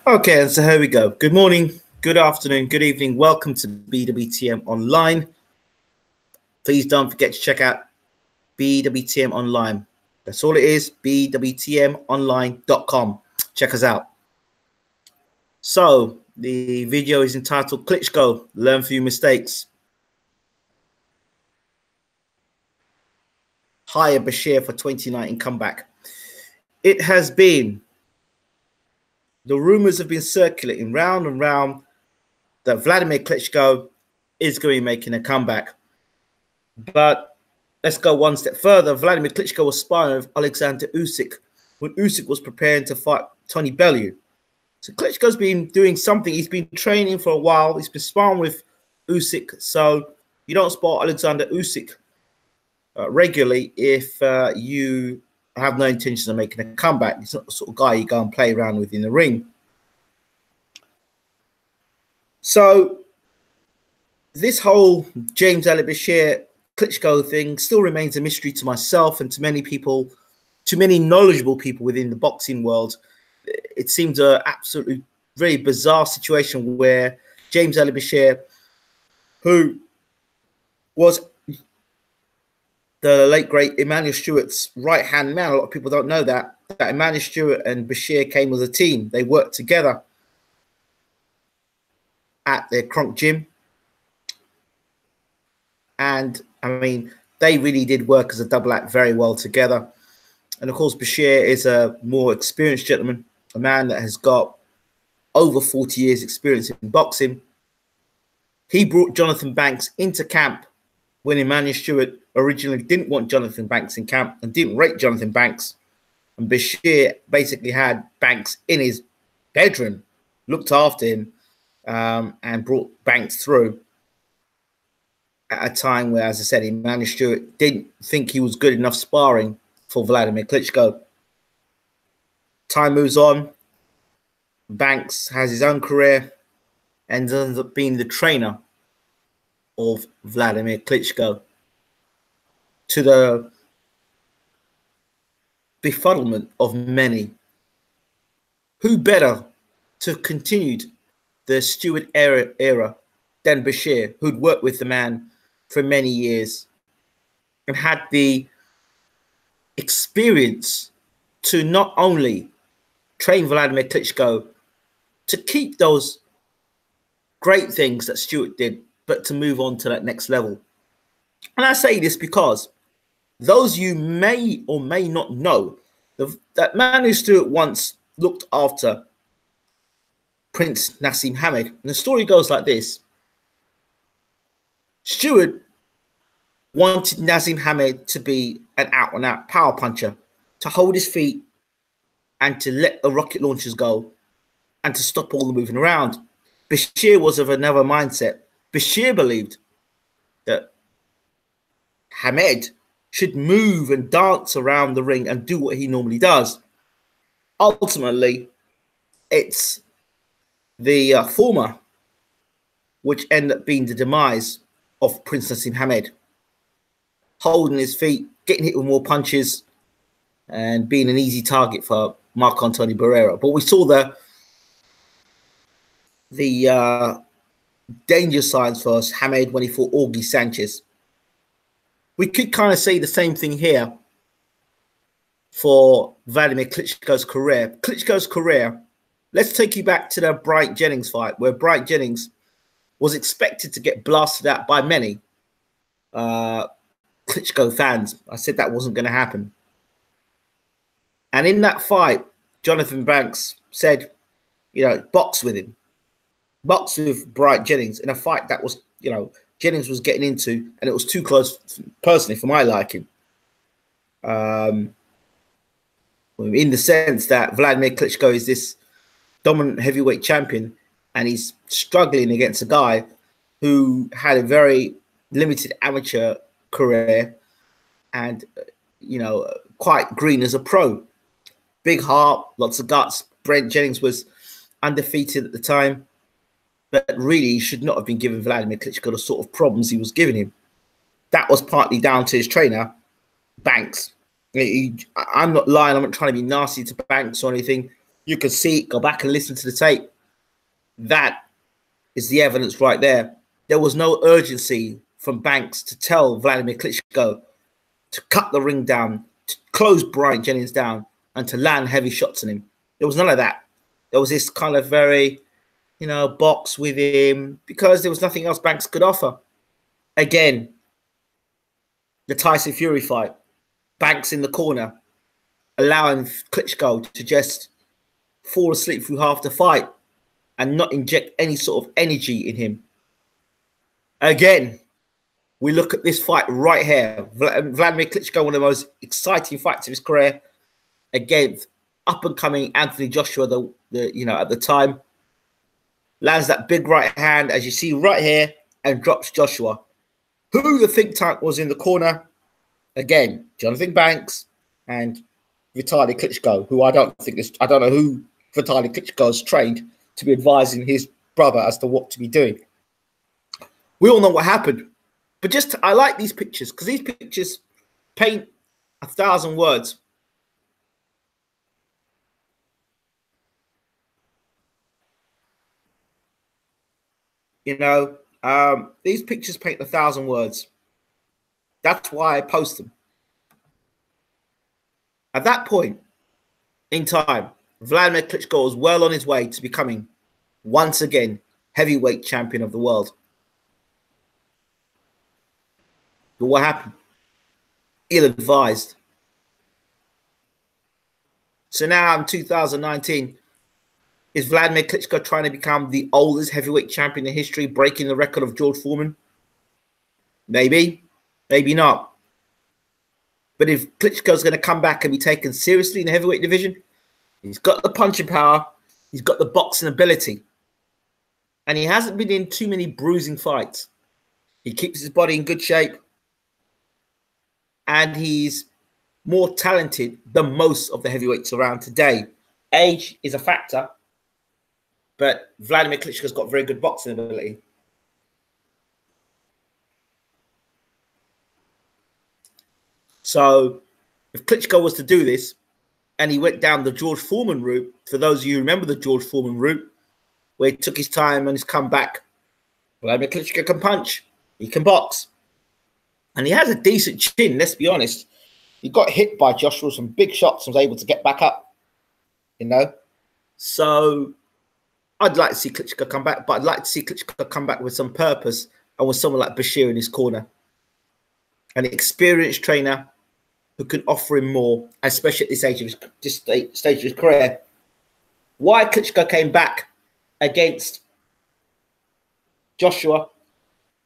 Okay, and so here we go. Good morning, good afternoon, good evening. Welcome to BWTM Online. Please don't forget to check out BWTM Online. That's all it is, bwtmonline.com. Check us out. So the video is entitled Klitschko, Learn from Your Mistakes. Hire Bashir for 2019 comeback. It has been, the rumors have been circulating round and round that Vladimir Klitschko is going to be making a comeback. But let's go one step further. Vladimir Klitschko was sparring with Alexander Usyk when Usyk was preparing to fight Tony Bellew. So Klitschko's been doing something. He's been training for a while. He's been sparring with Usyk. So you don't spar Alexander Usyk regularly if you have no intention of making a comeback. He's not the sort of guy you go and play around with in the ring. So this whole James Bashir Klitschko thing still remains a mystery to myself and to many people, to many knowledgeable people within the boxing world. It seems an absolutely very bizarre situation where James Bashir, who was the late great Emmanuel Stewart's right-hand man, a lot of people don't know that Emmanuel Stewart and Bashir came as a team. They worked together at their Kronk gym. And, I mean, they really did work as a double act very well together. And, of course, Bashir is a more experienced gentleman, a man that has got over 40 years' experience in boxing. He brought Jonathan Banks into camp when Emmanuel Stewart originally didn't want Jonathan Banks in camp and didn't rate Jonathan Banks. And Bashir basically had Banks in his bedroom, looked after him, and brought Banks through at a time where, as I said, Emmanuel Stewart didn't think he was good enough sparring for Vladimir Klitschko. Time moves on. Banks has his own career and ends up being the trainer of Vladimir Klitschko, to the befuddlement of many. Who better to have continued the Stewart era than Bashir, who'd worked with the man for many years and had the experience to not only train Vladimir Klitschko to keep those great things that Stewart did, but to move on to that next level. And I say this because those you may or may not know that Emmanuel Stewart once looked after Prince Naseem Hamed. And the story goes like this. Stewart wanted Naseem Hamed to be an out-and-out power puncher, to hold his feet and to let the rocket launchers go and to stop all the moving around. Bashir was of another mindset. Bashir believed that Hamed should move and dance around the ring and do what he normally does. Ultimately, it's the former which ended up being the demise of Prince Naseem Hamed, holding his feet, getting hit with more punches, and being an easy target for Marc Antonio Barrera. But we saw the danger signs for Hamed when he fought Augie Sanchez. We could kind of say the same thing here for Vladimir Klitschko's career. Klitschko's career, let's take you back to the Bryant Jennings fight, where Bryant Jennings was expected to get blasted out by many Klitschko fans. I said that wasn't going to happen. And in that fight, Jonathan Banks said, you know, box with him. Box with Bryant Jennings in a fight that was, you know, Jennings was getting into, and it was too close, personally, for my liking. In the sense that Vladimir Klitschko is this dominant heavyweight champion, and he's struggling against a guy who had a very limited amateur career and, you know, quite green as a pro. Big heart, lots of guts. Bryant Jennings was undefeated at the time. But really, he should not have been giving Vladimir Klitschko the sort of problems he was giving him. That was partly down to his trainer, Banks. I'm not lying. I'm not trying to be nasty to Banks or anything. You can see it. Go back and listen to the tape. That is the evidence right there. There was no urgency from Banks to tell Vladimir Klitschko to cut the ring down, to close Bryant Jennings down, and to land heavy shots on him. There was none of that. There was this kind of very, box with him because there was nothing else Banks could offer. Again, the Tyson Fury fight, Banks in the corner, allowing Klitschko to just fall asleep through half the fight and not inject any sort of energy in him. Again, we look at this fight right here. Vladimir Klitschko, one of the most exciting fights of his career, against up-and-coming Anthony Joshua, at the time. Lands that big right hand, as you see right here, and drops Joshua. Who the think tank was in the corner? Again, Jonathan Banks and Vitaly Klitschko, who I don't know who Vitaly Klitschko has trained to be advising his brother as to what to be doing. We all know what happened. But I like these pictures because these pictures paint 1,000 words. These pictures paint 1,000 words. That's why I post them. At that point in time, Vladimir Klitschko was well on his way to becoming, once again, heavyweight champion of the world. But what happened? Ill-advised. So now in 2019, is Vladimir Klitschko trying to become the oldest heavyweight champion in history, breaking the record of George Foreman? Maybe, maybe not. But if Klitschko's going to come back and be taken seriously in the heavyweight division, he's got the punching power, he's got the boxing ability, and he hasn't been in too many bruising fights. He keeps his body in good shape, and he's more talented than most of the heavyweights around today. Age is a factor, but Vladimir Klitschko's got very good boxing ability. So if Klitschko was to do this and he went down the George Foreman route, for those of you who remember the George Foreman route, where he took his time and he's come back, Vladimir Klitschko can punch, he can box. And he has a decent chin, let's be honest. He got hit by Joshua with some big shots and was able to get back up, So I'd like to see Klitschko come back, but I'd like to see Klitschko come back with some purpose and with someone like Bashir in his corner. An experienced trainer who can offer him more, especially at this stage of his career. Why Klitschko came back against Joshua,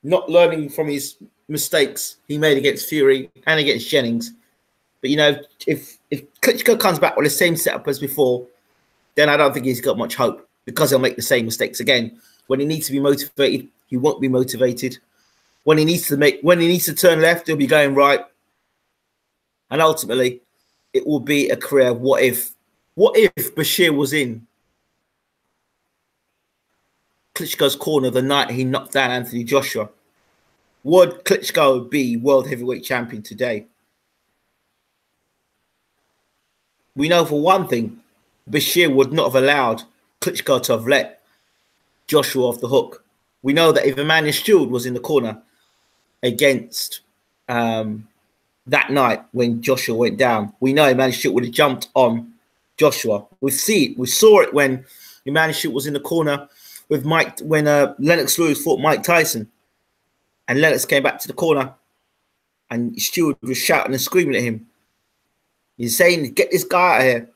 not learning from his mistakes he made against Fury and against Jennings. But, if Klitschko comes back with the same setup as before, then I don't think he's got much hope because he'll make the same mistakes again. When he needs to be motivated, he won't be motivated. When he needs to turn left, he'll be going right. And ultimately, it will be a career of what if Bashir was in Klitschko's corner the night he knocked down Anthony Joshua? Would Klitschko be world heavyweight champion today? We know for one thing, Bashir would not have allowed Klitschko to have let Joshua off the hook. We know that if Emmanuel Stewart was in the corner against that night when Joshua went down, we know Emmanuel Stewart would have jumped on Joshua. We saw it when Emmanuel Stewart was in the corner with Mike, when Lennox Lewis fought Mike Tyson, and Lennox came back to the corner, and Stewart was shouting and screaming at him. He's saying, "Get this guy out of here,"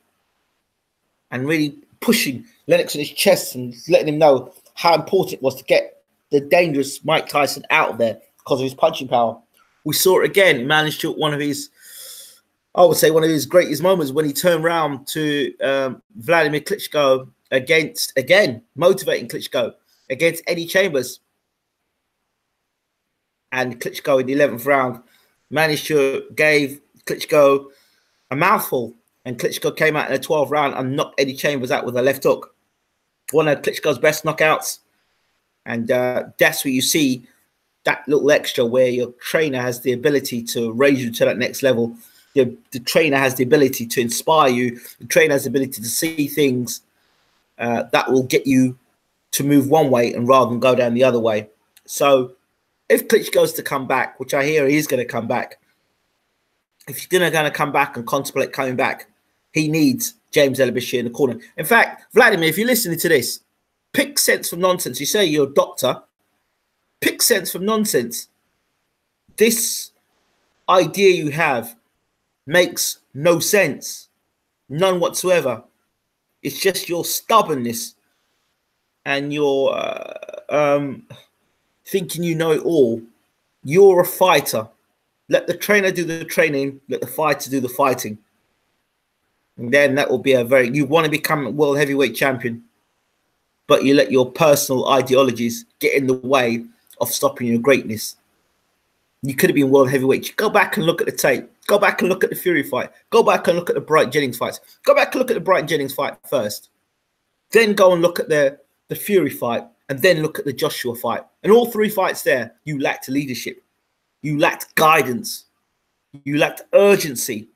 and really pushing Lennox in his chest and letting him know how important it was to get the dangerous Mike Tyson out of there because of his punching power. We saw it again. Emmanuel Stewart, one of his greatest moments when he turned around to Vladimir Klitschko motivating Klitschko against Eddie Chambers. And Klitschko in the 11th round managed to gave Klitschko a mouthful, and Klitschko came out in the 12th round and knocked Eddie Chambers out with a left hook. One of Klitschko's best knockouts. And that's where you see that little extra where your trainer has the ability to raise you to that next level. the trainer has the ability to inspire you. The trainer has the ability to see things that will get you to move one way and rather than go down the other way. So if Klitschko goes to come back, which I hear he is going to come back, if he's going to come back and contemplate coming back, he needs James Bashir in the corner. In fact, Vladimir, if you're listening to this, pick sense from nonsense. You say you're a doctor. Pick sense from nonsense. This idea you have makes no sense. None whatsoever. It's just your stubbornness and your thinking you know it all. You're a fighter. Let the trainer do the training. Let the fighter do the fighting. And then that will be you want to become a world heavyweight champion, but you let your personal ideologies get in the way of stopping your greatness. You could have been world heavyweight. Go back and look at the tape. Go back and look at the Fury fight. Go back and look at the Bright Jennings fights. Go back and look at the Bright Jennings fight first. Then go and look at the Fury fight, and then look at the Joshua fight. And all three fights there, you lacked leadership. You lacked guidance. You lacked urgency.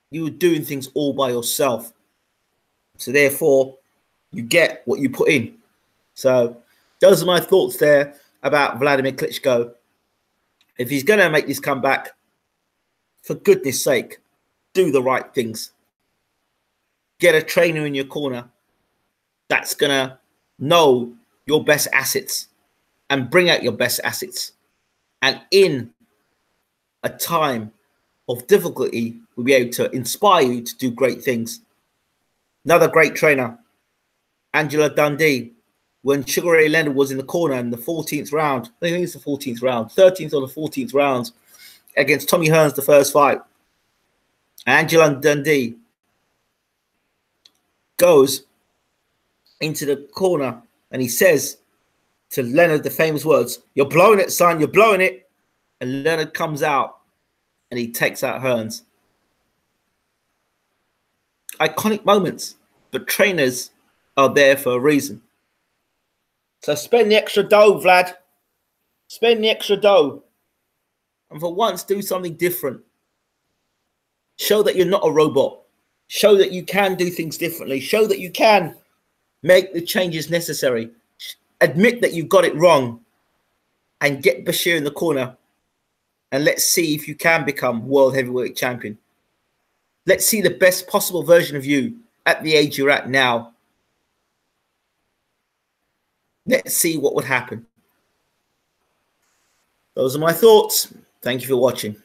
You were doing things all by yourself. So therefore, you get what you put in. So those are my thoughts there about Vladimir Klitschko. If he's going to make this comeback, for goodness sake, do the right things. Get a trainer in your corner that's going to know your best assets and bring out your best assets. And in a time of difficulty, will be able to inspire you to do great things. Another great trainer, Angela Dundee, when Sugar Ray Leonard was in the corner in the 14th round, I think it's the 14th round, 13th or the 14th rounds, against Tommy Hearns, the first fight. Angela Dundee goes into the corner and he says to Leonard the famous words, "You're blowing it, son, you're blowing it." And Leonard comes out and he takes out Hearns. Iconic moments, but trainers are there for a reason. So spend the extra dough, Vlad. Spend the extra dough. And for once, do something different. Show that you're not a robot. Show that you can do things differently. Show that you can make the changes necessary. Admit that you've got it wrong. And get Bashir in the corner. And let's see if you can become world heavyweight champion. Let's see the best possible version of you at the age you're at now. Let's see what would happen. Those are my thoughts. Thank you for watching.